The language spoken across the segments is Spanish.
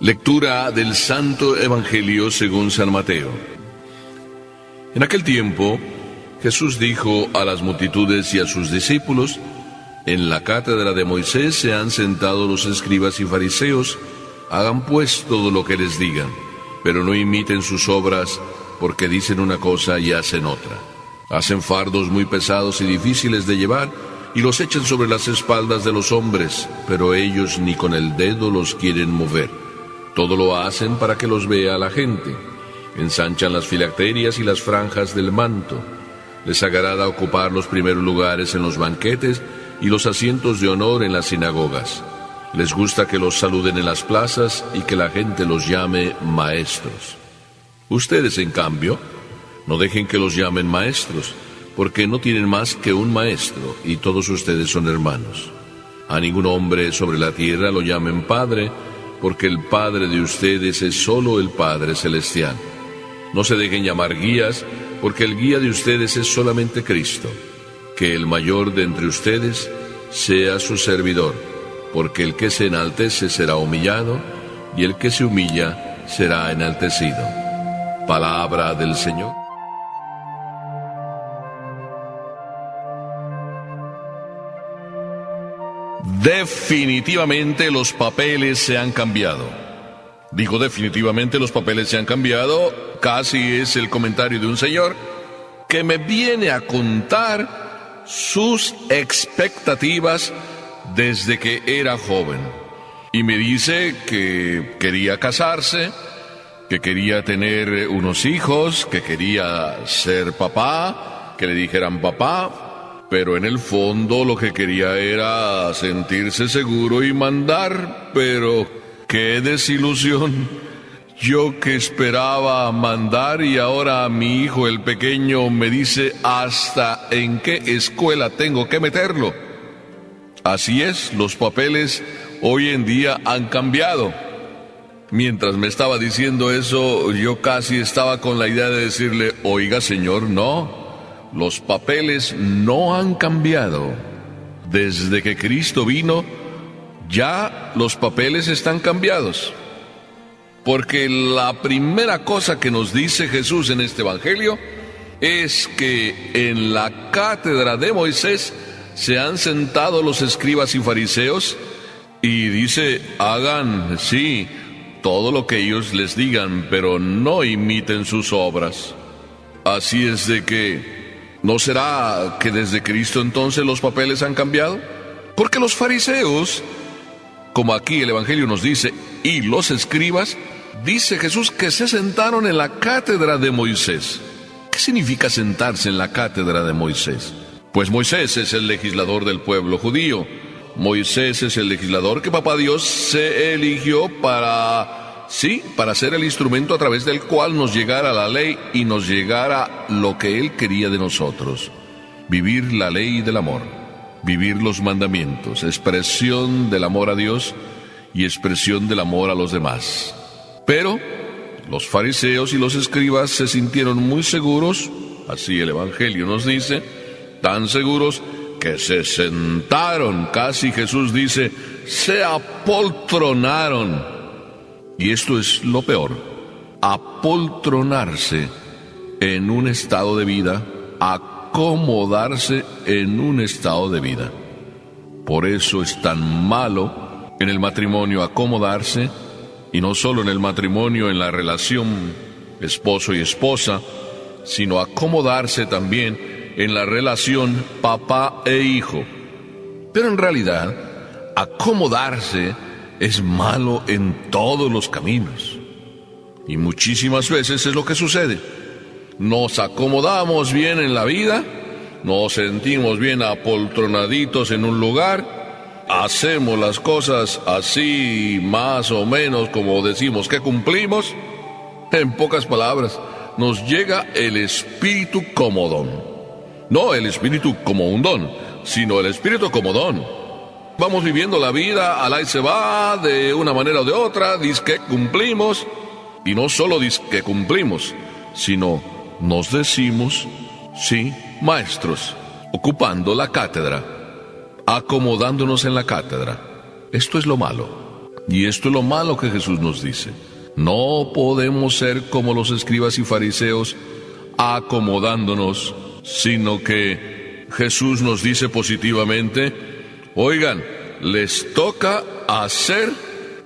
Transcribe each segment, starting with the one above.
Lectura del Santo Evangelio según San Mateo. En aquel tiempo, Jesús dijo a las multitudes y a sus discípulos: en la cátedra de Moisés se han sentado los escribas y fariseos. Hagan pues todo lo que les digan, pero no imiten sus obras, porque dicen una cosa y hacen otra. Hacen fardos muy pesados y difíciles de llevar, y los echan sobre las espaldas de los hombres, pero ellos ni con el dedo los quieren mover. Todo lo hacen para que los vea la gente. Ensanchan las filacterias y las franjas del manto. Les agrada ocupar los primeros lugares en los banquetes y los asientos de honor en las sinagogas. Les gusta que los saluden en las plazas y que la gente los llame maestros. Ustedes, en cambio, no dejen que los llamen maestros, porque no tienen más que un maestro, y todos ustedes son hermanos. A ningún hombre sobre la tierra lo llamen Padre, porque el Padre de ustedes es solo el Padre Celestial. No se dejen llamar guías, porque el guía de ustedes es solamente Cristo. Que el mayor de entre ustedes sea su servidor, porque el que se enaltece será humillado, y el que se humilla será enaltecido. Palabra del Señor. Definitivamente los papeles se han cambiado. Digo definitivamente los papeles se han cambiado, casi es el comentario de un señor que me viene a contar sus expectativas desde que era joven. Y me dice que quería casarse, que quería tener unos hijos, que quería ser papá, que le dijeran papá, pero en el fondo lo que quería era sentirse seguro y mandar. Pero ¡qué desilusión! Yo que esperaba mandar, y ahora mi hijo el pequeño me dice hasta en qué escuela tengo que meterlo. Así es, los papeles hoy en día han cambiado. Mientras me estaba diciendo eso, yo casi estaba con la idea de decirle: oiga, señor, no, los papeles no han cambiado. Desde que Cristo vino, ya los papeles están cambiados. Porque la primera cosa que nos dice Jesús en este Evangelio es que en la cátedra de Moisés se han sentado los escribas y fariseos, y dice: hagan, sí, todo lo que ellos les digan, pero no imiten sus obras. Así es de que, ¿no será que desde Cristo entonces los papeles han cambiado? Porque los fariseos, como aquí el Evangelio nos dice, y los escribas, dice Jesús que se sentaron en la cátedra de Moisés. ¿Qué significa sentarse en la cátedra de Moisés? Pues Moisés es el legislador del pueblo judío. Moisés es el legislador que Papá Dios se eligió para ser el instrumento a través del cual nos llegara la ley y nos llegara lo que Él quería de nosotros. Vivir la ley del amor, vivir los mandamientos, expresión del amor a Dios y expresión del amor a los demás. Pero los fariseos y los escribas se sintieron muy seguros, así el Evangelio nos dice, tan seguros que se sentaron, casi Jesús dice, se apoltronaron. Y esto es lo peor, apoltronarse en un estado de vida, acomodarse en un estado de vida. Por eso es tan malo en el matrimonio acomodarse, y no solo en el matrimonio, en la relación esposo y esposa, sino acomodarse también en la relación papá e hijo. Pero en realidad, acomodarse es malo en todos los caminos. Y muchísimas veces es lo que sucede. Nos acomodamos bien en la vida, nos sentimos bien apoltronaditos en un lugar, hacemos las cosas así más o menos como decimos que cumplimos. En pocas palabras, nos llega el espíritu comodón. No el espíritu como un don, sino el espíritu como don. Vamos viviendo la vida, al ahí se va, de una manera o de otra, dizque cumplimos. Y no solo dizque cumplimos, sino nos decimos, sí, maestros, ocupando la cátedra, acomodándonos en la cátedra. Esto es lo malo. Y esto es lo malo que Jesús nos dice. No podemos ser como los escribas y fariseos acomodándonos, sino que Jesús nos dice positivamente, oigan, les toca hacer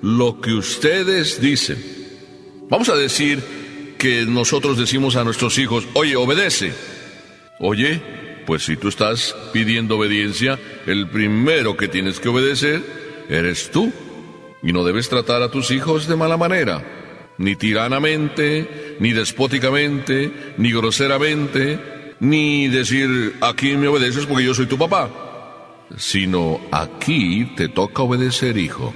lo que ustedes dicen. Vamos a decir que nosotros decimos a nuestros hijos, oye, obedece. Oye, pues si tú estás pidiendo obediencia, el primero que tienes que obedecer eres tú. Y no debes tratar a tus hijos de mala manera, ni tiranamente, ni despóticamente, ni groseramente, ni decir, aquí me obedeces porque yo soy tu papá. Sino, aquí te toca obedecer, hijo,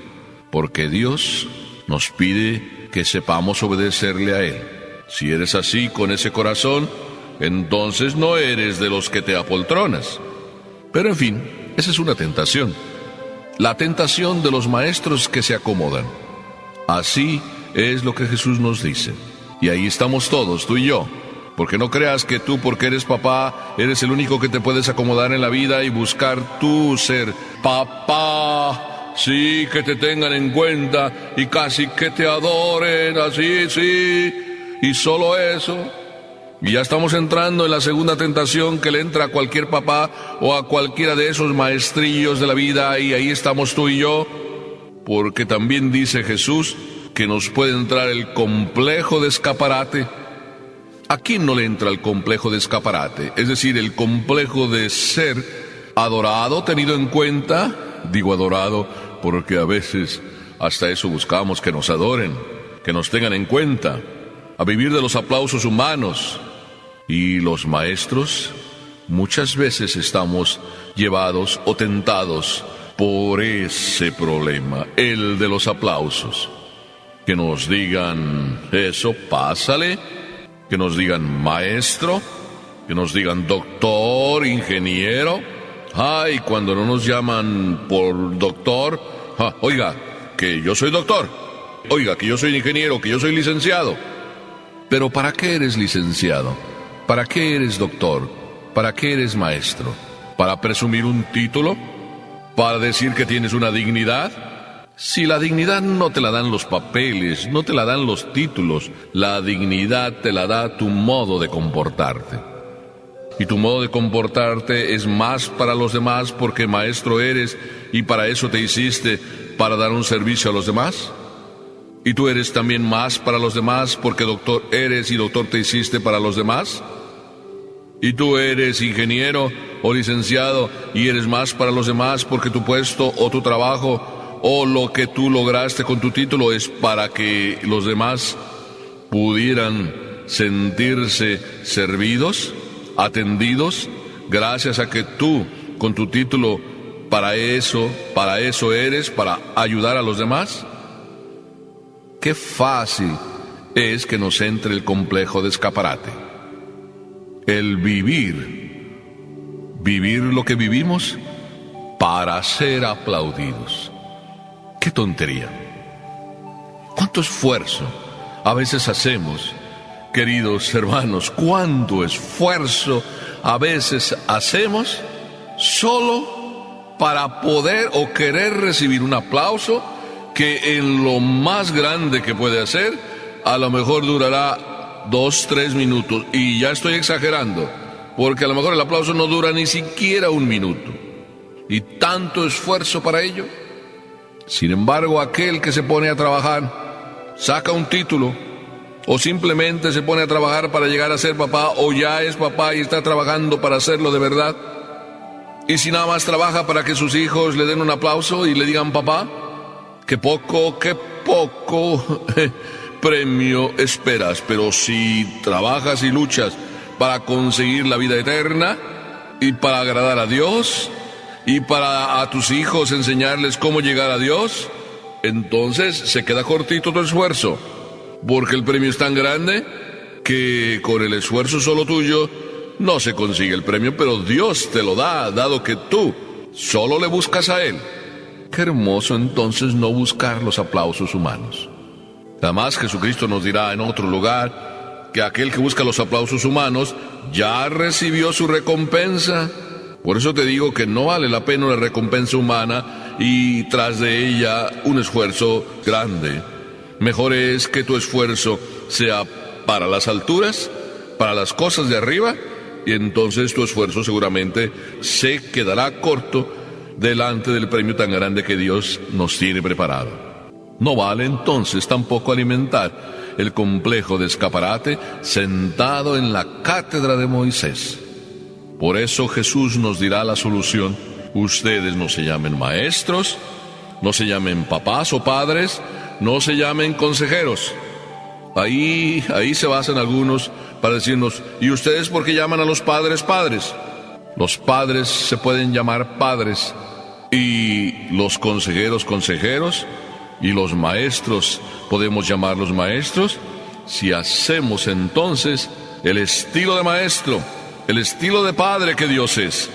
porque Dios nos pide que sepamos obedecerle a Él. Si eres así, con ese corazón, entonces no eres de los que te apoltronas. Pero en fin, esa es una tentación. La tentación de los maestros que se acomodan. Así es lo que Jesús nos dice. Y ahí estamos todos, tú y yo. Porque no creas que tú, porque eres papá, eres el único que te puedes acomodar en la vida y buscar tú ser papá. Sí, que te tengan en cuenta y casi que te adoren, así, sí. Y solo eso. Y ya estamos entrando en la segunda tentación que le entra a cualquier papá o a cualquiera de esos maestrillos de la vida, y ahí estamos tú y yo, porque también dice Jesús que nos puede entrar el complejo de escaparate. ¿A quién no le entra el complejo de escaparate? Es decir, el complejo de ser adorado, tenido en cuenta. Digo adorado porque a veces hasta eso buscamos, que nos adoren, que nos tengan en cuenta, a vivir de los aplausos humanos. Y los maestros, muchas veces estamos llevados o tentados por ese problema, el de los aplausos. Que nos digan eso, pásale, que nos digan maestro, que nos digan doctor, ingeniero. Ay, cuando no nos llaman por doctor, oiga, que yo soy doctor, oiga, que yo soy ingeniero, que yo soy licenciado. Pero ¿para qué eres licenciado? ¿Para qué eres doctor? ¿Para qué eres maestro? ¿Para presumir un título? ¿Para decir que tienes una dignidad? Si la dignidad no te la dan los papeles, no te la dan los títulos, la dignidad te la da tu modo de comportarte. Y tu modo de comportarte es más para los demás porque maestro eres y para eso te hiciste, para dar un servicio a los demás. ¿Y tú eres también más para los demás porque doctor eres y doctor te hiciste para los demás? ¿Y tú eres ingeniero o licenciado y eres más para los demás porque tu puesto o tu trabajo o lo que tú lograste con tu título es para que los demás pudieran sentirse servidos, atendidos, gracias a que tú con tu título para eso eres, para ayudar a los demás? Qué fácil es que nos entre el complejo de escaparate. El vivir lo que vivimos para ser aplaudidos. ¡Qué tontería! ¿Cuánto esfuerzo a veces hacemos, queridos hermanos? ¿Cuánto esfuerzo a veces hacemos solo para poder o querer recibir un aplauso que en lo más grande que puede hacer, a lo mejor durará 2-3 minutos, y ya estoy exagerando, porque a lo mejor el aplauso no dura ni siquiera 1 minuto, y tanto esfuerzo para ello? Sin embargo, aquel que se pone a trabajar, saca un título, o simplemente se pone a trabajar para llegar a ser papá, o ya es papá y está trabajando para hacerlo de verdad, y si nada más trabaja para que sus hijos le den un aplauso y le digan papá, qué poco premio esperas. Pero si trabajas y luchas para conseguir la vida eterna y para agradar a Dios y para a tus hijos enseñarles cómo llegar a Dios, entonces se queda cortito tu esfuerzo, porque el premio es tan grande que con el esfuerzo solo tuyo no se consigue el premio, pero Dios te lo da, dado que tú solo le buscas a Él. Qué hermoso entonces no buscar los aplausos humanos. Además, Jesucristo nos dirá en otro lugar que aquel que busca los aplausos humanos ya recibió su recompensa. Por eso te digo que no vale la pena una recompensa humana y tras de ella un esfuerzo grande. Mejor es que tu esfuerzo sea para las alturas, para las cosas de arriba, y entonces tu esfuerzo seguramente se quedará corto delante del premio tan grande que Dios nos tiene preparado. No vale entonces tampoco alimentar el complejo de escaparate sentado en la cátedra de Moisés. Por eso Jesús nos dirá la solución. Ustedes no se llamen maestros, no se llamen papás o padres, no se llamen consejeros. Ahí se basan algunos para decirnos, ¿y ustedes por qué llaman a los padres padres? Los padres se pueden llamar padres, y los consejeros consejeros, y los maestros podemos llamarlos maestros, si hacemos entonces el estilo de maestro, el estilo de padre que Dios es.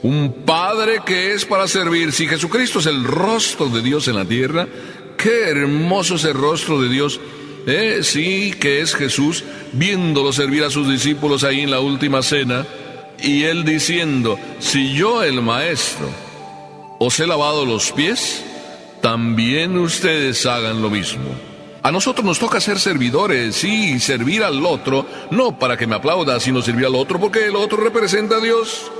Un padre que es para servir. Si Jesucristo es el rostro de Dios en la tierra, qué hermoso es el rostro de Dios. Sí, que es Jesús viéndolo servir a sus discípulos ahí en la última cena, y él diciendo, si yo el maestro os he lavado los pies, también ustedes hagan lo mismo. A nosotros nos toca ser servidores, sí, servir al otro, no para que me aplauda, sino servir al otro porque el otro representa a Dios.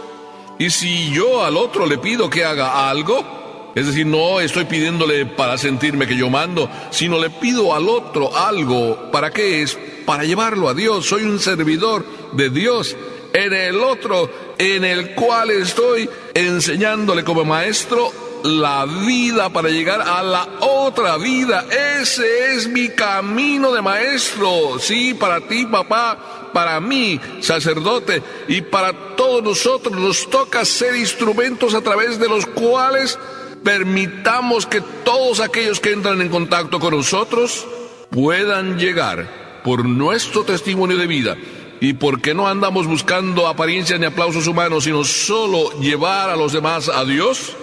Y si yo al otro le pido que haga algo, es decir, no estoy pidiéndole para sentirme que yo mando, sino le pido al otro algo, ¿para qué es? Para llevarlo a Dios. Soy un servidor de Dios en el otro, en el cual estoy enseñándole como maestro la vida para llegar a la otra vida. Ese es mi camino de maestro. Sí, para ti, papá, para mí, sacerdote, y para todos nosotros nos toca ser instrumentos a través de los cuales permitamos que todos aquellos que entran en contacto con nosotros puedan llegar por nuestro testimonio de vida. ¿Y por qué no andamos buscando apariencias ni aplausos humanos, sino solo llevar a los demás a Dios?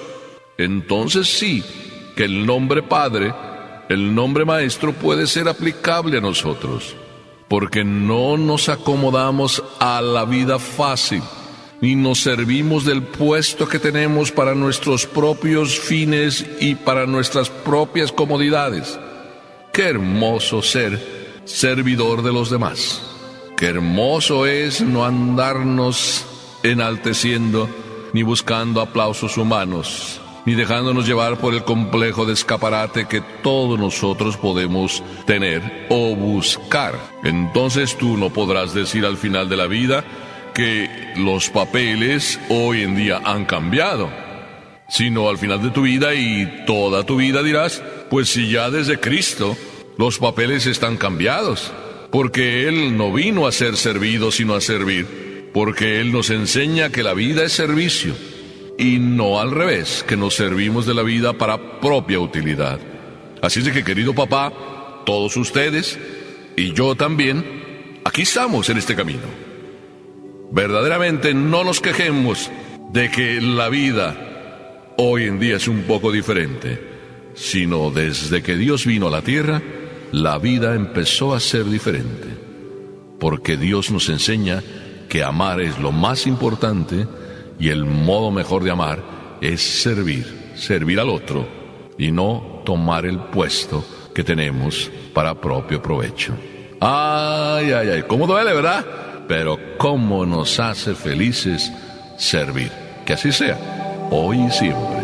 Entonces sí, que el nombre Padre, el nombre Maestro puede ser aplicable a nosotros, porque no nos acomodamos a la vida fácil, ni nos servimos del puesto que tenemos para nuestros propios fines y para nuestras propias comodidades. Qué hermoso ser servidor de los demás. Qué hermoso es no andarnos enalteciendo, ni buscando aplausos humanos, ni dejándonos llevar por el complejo de escaparate que todos nosotros podemos tener o buscar. Entonces tú no podrás decir al final de la vida que los papeles hoy en día han cambiado, sino al final de tu vida y toda tu vida dirás, pues si ya desde Cristo los papeles están cambiados, porque Él no vino a ser servido sino a servir, porque Él nos enseña que la vida es servicio, y no al revés, que nos servimos de la vida para propia utilidad. Así es de que, querido papá, todos ustedes, y yo también, aquí estamos en este camino. Verdaderamente no nos quejemos de que la vida hoy en día es un poco diferente, sino desde que Dios vino a la tierra, la vida empezó a ser diferente, porque Dios nos enseña que amar es lo más importante, y el modo mejor de amar es servir al otro, y no tomar el puesto que tenemos para propio provecho. Ay, ay, ay, cómo duele, ¿verdad? Pero cómo nos hace felices servir. Que así sea, hoy y siempre.